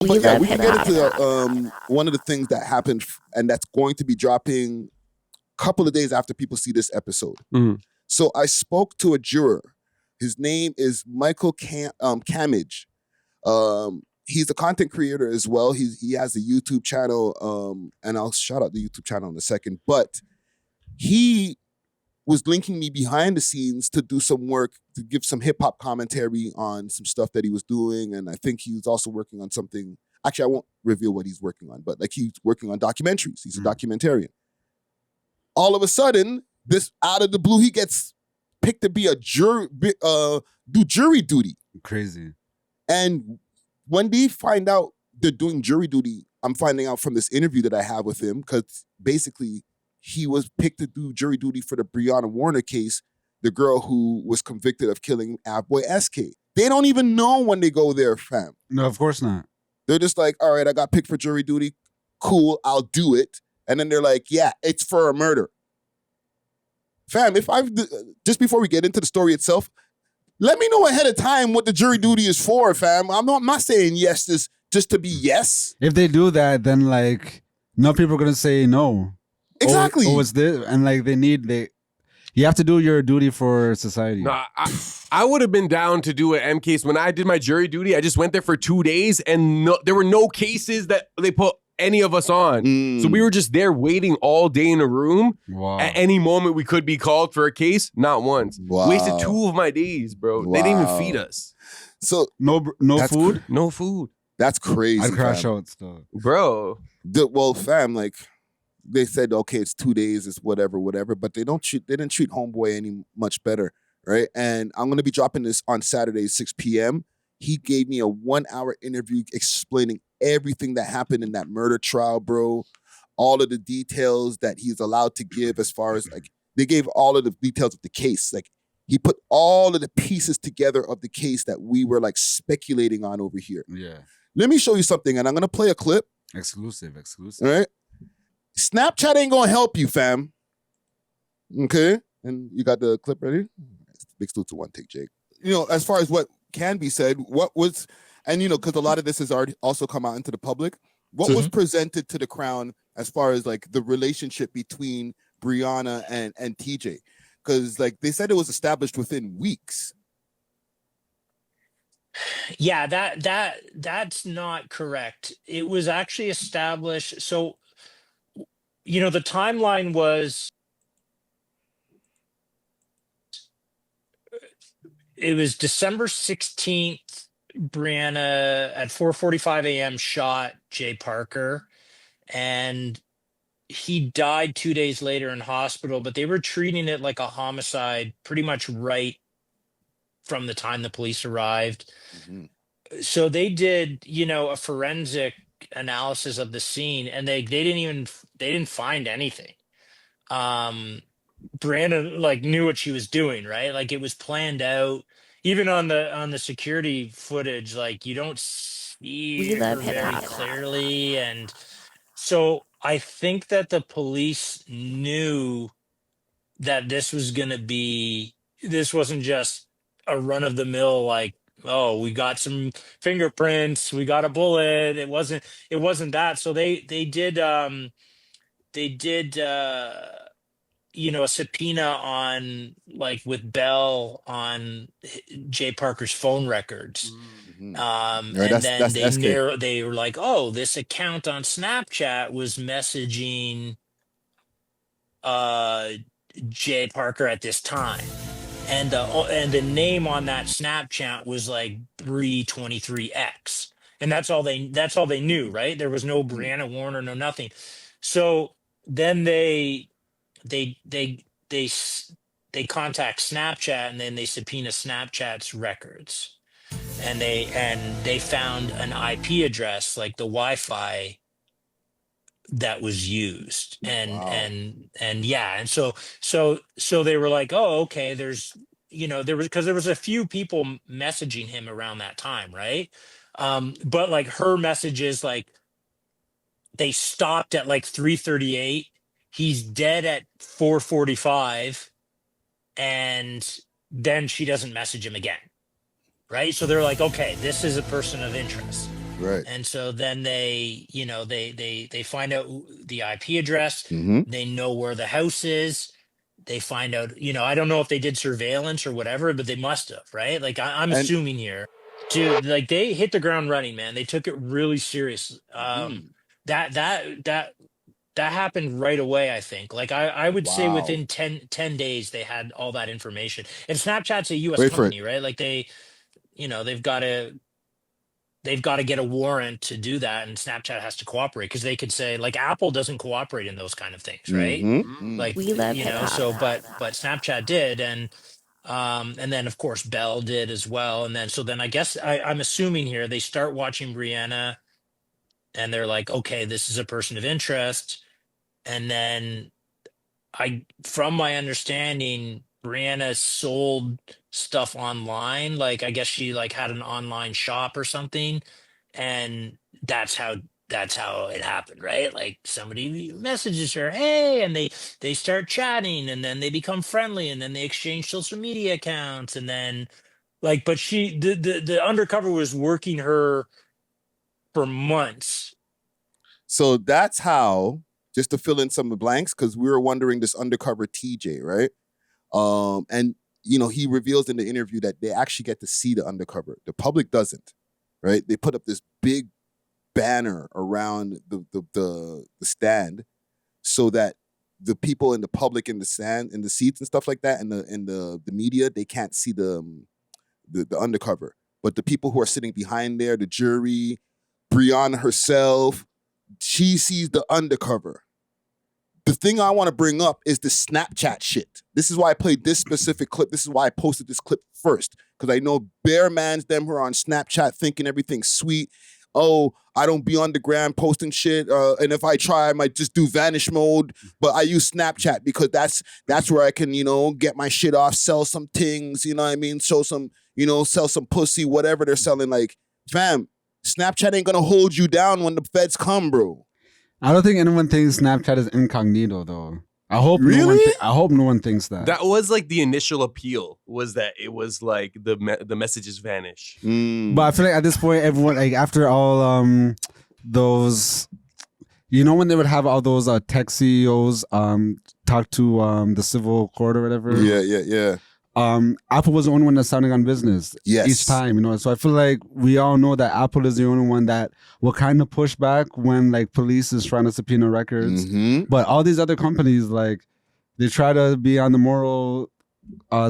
But yeah, we can get into one of the things that happened, and that's going to be dropping a couple of days after people see this episode. So I spoke to a juror. His name is Michael Camage. He's a content creator as well. He has a YouTube channel, and I'll shout out the YouTube channel in a second. But he was linking me behind the scenes to do some work, to give some hip hop commentary on some stuff that he was doing. And I think he was also working on something. Actually, I won't reveal what he's working on, but like he's working on documentaries. He's a documentarian. All of a sudden, this out of the blue, he gets picked to be a jury, do jury duty. Crazy. And when they find out they're doing jury duty, I'm finding out from this interview that I have with him, because basically he was picked to do jury duty for the Breonna Warner case, the girl who was convicted of killing A.W.O.L. They don't even know when they go there, fam. No, of course not. They're just like, all right, I got picked for jury duty. Cool, I'll do it. And then they're like, yeah, it's for a murder. Fam, just before we get into the story itself, let me know ahead of time what the jury duty is for, fam. I'm not saying yes just to be yes. If they do that, then like no people are gonna say no. Exactly. Oh, it's this, and like you have to do your duty for society. No, I would have been down to do an M case. When I did my jury duty, I just went there for 2 days, and there were no cases that they put any of us on. So we were just there waiting all day in a room. Wow. At any moment we could be called for a case. Not once. Wow. Wasted 2 of my days, bro. Wow. They didn't even feed us. So no food? No food. That's crazy. I'd crash out still. Bro. Well, fam, like they said, okay, it's 2 days, it's whatever, but they didn't treat Homeboy any much better, right? And I'm gonna be dropping this on Saturday, 6 p.m. He gave me a 1-hour interview explaining everything that happened in that murder trial, bro. All of the details that he's allowed to give, as far as like they gave all of the details of the case. Like he put all of the pieces together of the case that we were like speculating on over here. Yeah. Let me show you something, and I'm gonna play a clip. Exclusive. All right. Snapchat ain't gonna help you, fam. Okay? And you got the clip ready? Big salute to one take, Jake. You know, as far as what can be said, what was, and you know, because a lot of this has already also come out into the public, what was presented to the Crown as far as like the relationship between Breonna and TJ? Because like they said it was established within weeks. Yeah, that's not correct. It was actually established. So, you know, the timeline was, it was December 16th, Brianna at 4:45 a.m. shot Jay Parker, and he died 2 days later in hospital, but they were treating it like a homicide pretty much right from the time the police arrived. So they did, you know, a forensic analysis of the scene, and they didn't find anything. Brianna like knew what she was doing, right? Like it was planned out. Even on the security footage, like you don't see her very clearly. And so I think that the police knew that this wasn't just a run of the mill, like, oh, we got some fingerprints, we got a bullet. It wasn't that. So they did you know, a subpoena on, like, with Bell on Jay Parker's phone records. And then they were like, oh, this account on Snapchat was messaging Jay Parker at this time. And the name on that Snapchat was like Bree23X. And that's all they knew, right? There was no Brianna Warner, no nothing. So then they contact Snapchat, and then they subpoena Snapchat's records, and they found an IP address, like the Wi-Fi that was used, and so they were like, oh, okay, there's, you know, there was a few people messaging him around that time, right? But like her messages, like they stopped at like 3:38. He's dead at 4:45, and then she doesn't message him again, right? So they're like, okay, this is a person of interest. Right. And so then they, you know, they find out the IP address. Mm-hmm. They know where the house is. They find out, you know, I don't know if they did surveillance or whatever, but they must have, right? Like I'm And assuming here, like they hit the ground running, man. They took it really serious. That happened right away, I think. Like I would say wow. within 10 days they had all that information. And Snapchat's a US Wait for company, right? Like they, you know, they've got to get a warrant to do that, and Snapchat has to cooperate, because they could say, like, Apple doesn't cooperate in those kind of things, right? Mm-hmm. Like, We love you know, hip-hop. so but Snapchat did, and then of course Bell did as well, and then so then I guess I'm assuming here they start watching Brianna, and they're like, okay, this is a person of interest, and then from my understanding, Brianna sold stuff online. Like, I guess she like had an online shop or something, and that's how it happened, right? Like somebody messages her, hey, and they start chatting, and then they become friendly, and then they exchange social media accounts, and then like, but the undercover was working her for months. So that's how, just to fill in some of the blanks, because we were wondering this undercover TJ, right? And you know, he reveals in the interview that they actually get to see the undercover. The public doesn't, right? They put up this big banner around the stand so that the people in the public in the stand, in the seats and stuff like that, and the media, they can't see the undercover. But the people who are sitting behind there, the jury, Brianna herself, she sees the undercover. The thing I want to bring up is the Snapchat shit. This is why I played this specific clip. This is why I posted this clip first, because I know bare mans them who are on Snapchat thinking everything's sweet. Oh, I don't be on the gram posting shit, and if I try, I might just do vanish mode. But I use Snapchat because that's where I can, you know, get my shit off, sell some things, you know what I mean? Show some, you know, sell some pussy, whatever they're selling. Like, fam, Snapchat ain't gonna hold you down when the feds come, bro. I don't think anyone thinks Snapchat is incognito though. I hope I hope no one thinks that. That was like the initial appeal, was that it was like the messages vanish. But I feel like at this point, everyone, like after all those, you know, when they would have all those tech CEOs talk to the civil court or whatever. Yeah. Apple was the only one that's sounding on business each time, you know. So I feel like we all know that Apple is the only one that will kind of push back when like police is trying to subpoena records. But all these other companies, like, they try to be on the moral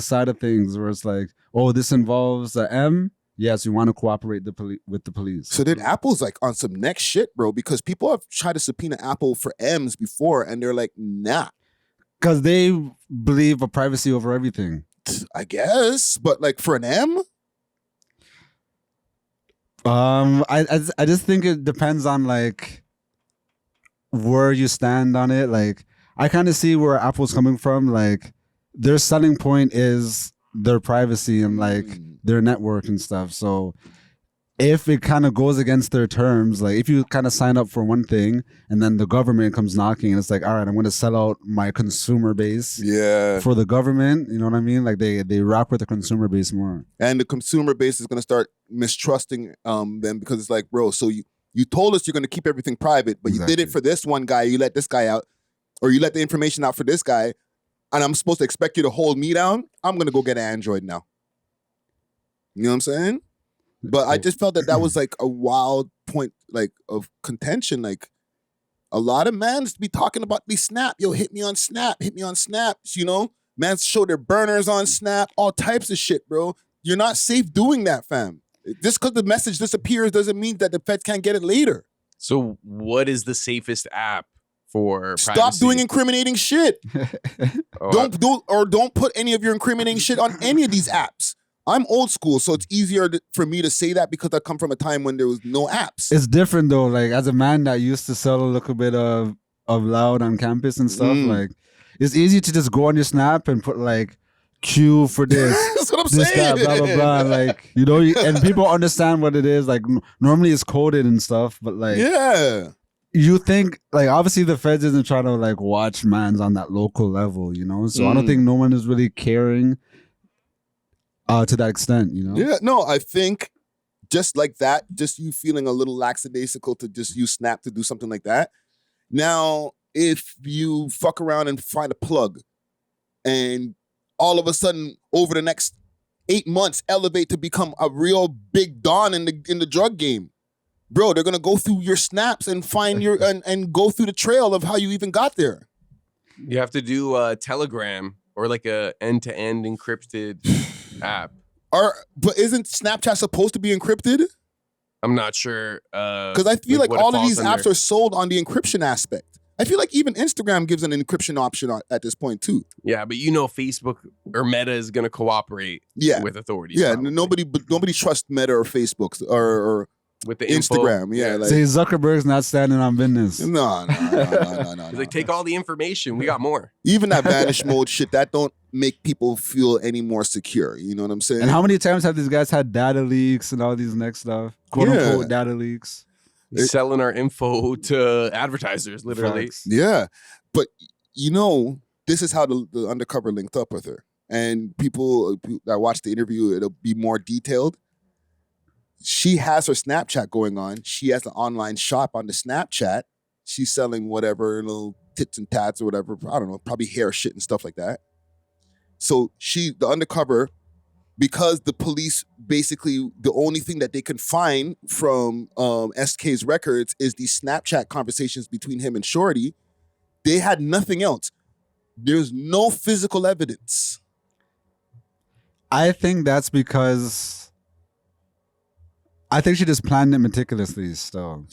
side of things, where it's like, oh, this involves a M. Yes, we want to cooperate with the police. So then Apple's like on some next shit, bro, because people have tried to subpoena Apple for M's before, and they're like, nah. Because they believe a privacy over everything. I guess, but like for an M? I just think it depends on like where you stand on it. Like, I kind of see where Apple's coming from. Like, their selling point is their privacy and like their network and stuff. So if it kind of goes against their terms, like if you kind of sign up for one thing and then the government comes knocking and it's like, all right, I'm going to sell out my consumer base for the government. You know what I mean? Like they rock with the consumer base more. And the consumer base is going to start mistrusting them, because it's like, bro, so you told us you're going to keep everything private, but you did it for this one guy. You let this guy out, or you let the information out for this guy, and I'm supposed to expect you to hold me down? I'm going to go get an Android now. You know what I'm saying? But I just felt that was like a wild point, like, of contention. Like, a lot of mans be talking about these Snap. Yo, hit me on Snap. You know, mans show their burners on Snap, all types of shit, bro. You're not safe doing that, fam. Just because the message disappears doesn't mean that the feds can't get it later. So what is the safest app for Stop privacy? doing incriminating shit. Don't put any of your incriminating shit on any of these apps. I'm old school, so it's easier for me to say that because I come from a time when there was no apps. It's different though. Like, as a man that used to sell a little bit of loud on campus and stuff, like, it's easy to just go on your Snap and put like Q for this. That's what I'm this, saying. that, blah blah blah. Like, you know, and people understand what it is. Like, normally it's coded and stuff, but like, you think, like, obviously the feds isn't trying to like watch mans on that local level, you know. So I don't think no one is really caring to that extent, you know. Yeah, no, I think just like that, just you feeling a little lackadaisical to just use Snap to do something like that. Now, if you fuck around and find a plug and all of a sudden over the next 8 months elevate to become a real big don in the drug game, bro, they're gonna go through your snaps and find your and go through the trail of how you even got there. You have to do a Telegram or like a end-to-end encrypted app. But isn't Snapchat supposed to be encrypted? I'm not sure. Because I feel like all of these apps are sold on the encryption aspect. I feel like even Instagram gives an encryption option at this point too. Yeah, but you know Facebook or Meta is going to cooperate with authorities. Yeah, probably. nobody trusts Meta or Facebook or with the Instagram. Info. Yeah, like, say Zuckerberg's not standing on business. No. He's like, take all the information. We got more. Even that vanish mode shit, that don't make people feel any more secure. You know what I'm saying? And how many times have these guys had data leaks and all these next stuff? Quote unquote data leaks. Selling our info to advertisers, literally. Facts. Yeah. But, this is how the undercover linked up with her. And people that watch the interview, it'll be more detailed. She has her Snapchat going on. She has an online shop on the Snapchat. She's selling whatever, little tits and tats or whatever. I don't know, probably hair shit and stuff like that. So the undercover, because the police basically, the only thing that they can find from SK's records is these Snapchat conversations between him and Shorty. They had nothing else. There's no physical evidence. I think that's because I think she just planned it meticulously. So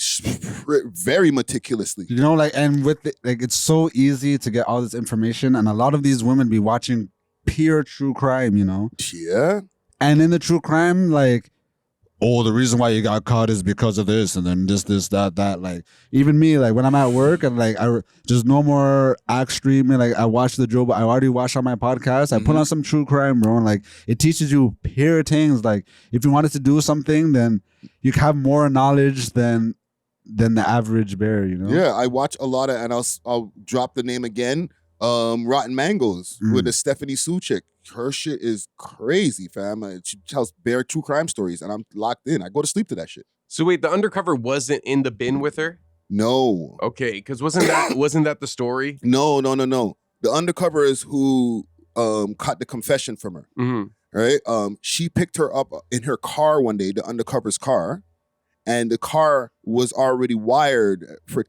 very meticulously, and with it's so easy to get all this information, and a lot of these women be watching pure true crime, Yeah. And in the true crime, the reason why you got caught is because of this, and then this, that. Like, even me, when I'm at work and I just no more act streaming. I watch the Joe, but I already watched on my podcast. I put on some true crime, bro, and it teaches you pure things. If you wanted to do something, then you have more knowledge than the average bear, Yeah, I watch a lot of, and I'll drop the name again. Rotten Mangoes with the Stephanie Sue chick. Her shit is crazy, fam. She tells bare true crime stories, and I'm locked in. I go to sleep to that shit. So wait, the undercover wasn't in the bin with her? No. Okay, because wasn't that the story? No. The undercover is who caught the confession from her. Mm-hmm. Right? She picked her up in her car one day, the undercover's car, and the car was already wired for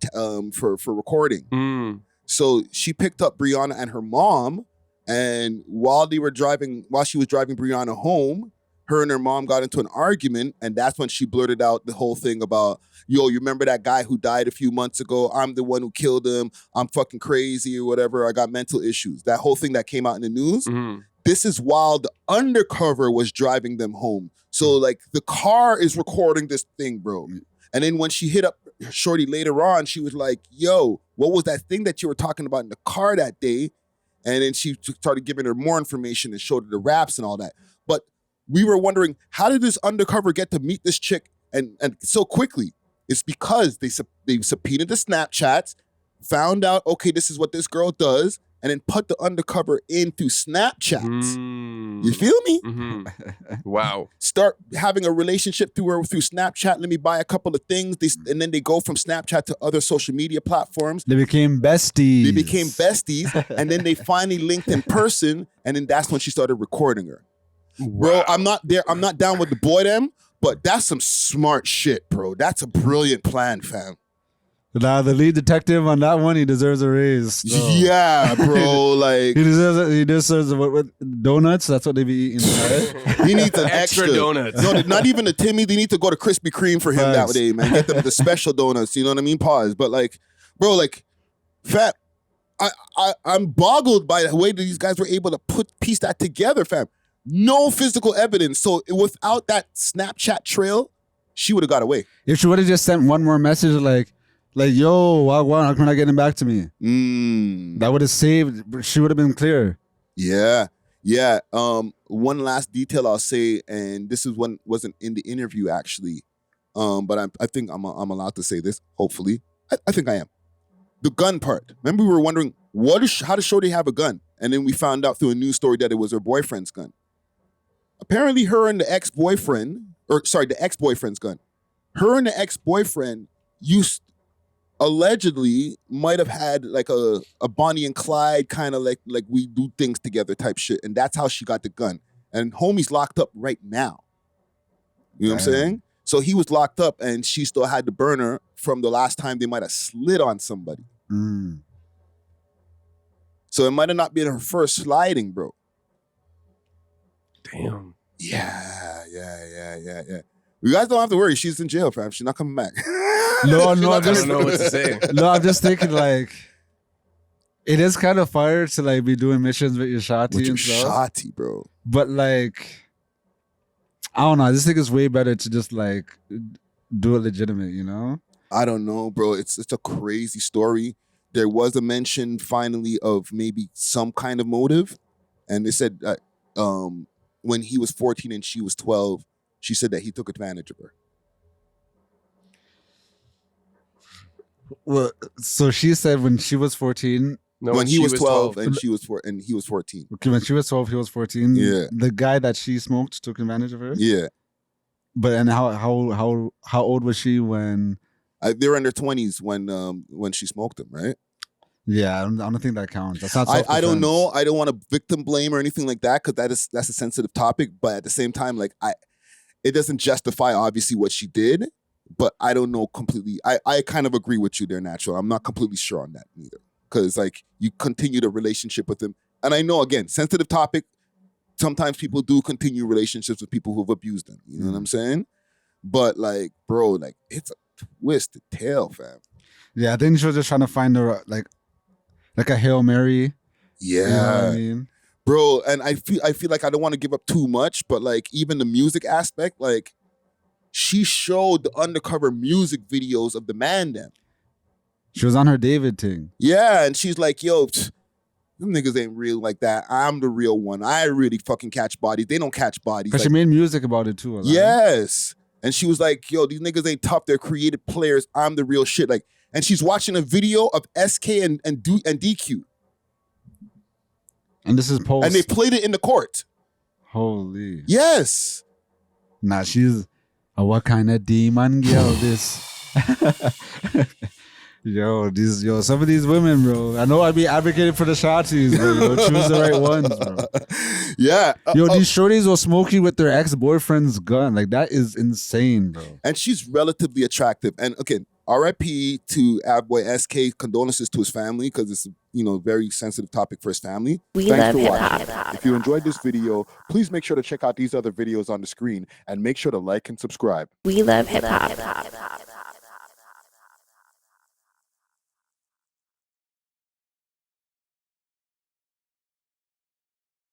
recording. Mm. So she picked up Brianna and her mom, and while she was driving Brianna home, her and her mom got into an argument, and that's when she blurted out the whole thing about, yo, you remember that guy who died a few months ago? I'm the one who killed him. I'm fucking crazy or whatever. I got mental issues. That whole thing that came out in the news. Mm-hmm. This is while the undercover was driving them home. So the car is recording this thing, bro. And then when she hit up Shorty later on, she was like, yo, what was that thing that you were talking about in the car that day? And then she started giving her more information and showed her the raps and all that. But we were wondering, how did this undercover get to meet this chick and so quickly? It's because they subpoenaed the Snapchats, found out, okay, this is what this girl does, and then put the undercover in through Snapchat. You feel me? Mm-hmm. Wow. Start having a relationship through Snapchat. Let me buy a couple of things. And then they go from Snapchat to other social media platforms. They became besties. And then they finally linked in person. And then that's when she started recording her. Wow. Bro, I'm not down with the boy them, but that's some smart shit, bro. That's a brilliant plan, fam. Nah, the lead detective on that one, he deserves a raise. No. Yeah, bro. He deserves what donuts. That's what they be eating. He needs an extra donuts. No, not even a Timmy. They need to go to Krispy Kreme for him that day, man. Get them the special donuts. You know what I mean? Pause. But bro, fam, I'm boggled by the way that these guys were able to piece that together, fam. No physical evidence. So without that Snapchat trail, she would have got away. If she would have just sent one more message yo, why how come not getting back to me? That would have saved. She would have been clear. Yeah. One last detail I'll say, and this is one wasn't in the interview actually, but I think I'm allowed to say this. Hopefully, I think I am. The gun part. Remember, we were wondering how does Shorty have a gun, and then we found out through a news story that it was her boyfriend's gun. Apparently, her and the ex-boyfriend or sorry, the ex-boyfriend's gun. Her and the ex-boyfriend allegedly might have had like a Bonnie and Clyde kind of like we do things together type shit. And that's how she got the gun. And homie's locked up right now. You know what I'm saying? So he was locked up and she still had the burner from the last time they might have slid on somebody. So it might have not been her first sliding, bro. Damn. Yeah. You guys don't have to worry. She's in jail, fam. She's not coming back. No, I don't know what to say. No, I'm just thinking like, it is kind of fire to like be doing missions with your shotty With your and stuff. shotty, bro. But like, I don't know. I just think it's way better to just like do it legitimate, you know? I don't know, bro. It's a crazy story. There was a mention finally of maybe some kind of motive. And they said that when he was 14 and she was 12, she said that he took advantage of her. Well, so she said when she was 14. No, when he was 12 and he was 14. Okay, when she was 12, he was 14. Yeah. The guy that she smoked took advantage of her. Yeah. But and how old was she when? They were in their 20s when she smoked him, right? Yeah, I don't think that counts. That's not. I don't know. I don't want to victim blame or anything like that because that's a sensitive topic. But at the same time, like it doesn't justify obviously what she did. But I don't know completely. I kind of agree with you there, Natural. I'm not completely sure on that either. Because like you continue the relationship with him. And I know, again, sensitive topic. Sometimes people do continue relationships with people who've abused them. You know what I'm saying? But like, bro, like it's a twisted tale, fam. Yeah, I think she was just trying to find her like a Hail Mary. Yeah. You know what I mean? Bro, and I feel like I don't want to give up too much, but like even the music aspect, like she showed the undercover music videos of the man them. She was on her David thing. Yeah, and she's like, yo, them niggas ain't real like that. I'm the real one. I really fucking catch bodies. They don't catch bodies. Because like, she made music about it too. Yes. And she was like, yo, these niggas ain't tough. They're creative players. I'm the real shit. Like, and she's watching a video of SK and DQ. And this is post. And they played it in the court. Holy. Yes. Nah, she's what kind of demon girl this? Some of these women, bro. I know I'd be advocating for the shotties, but choose the right ones, bro. Yeah. These shorties will smoke you with their ex-boyfriend's gun. Like, that is insane, bro. And she's relatively attractive. And again, RIP to A.W.O.L. Condolences to his family because it's a very sensitive topic for his family. Thanks for watching. If you enjoyed this video, please make sure to check out these other videos on the screen and make sure to like and subscribe. We love hip hop.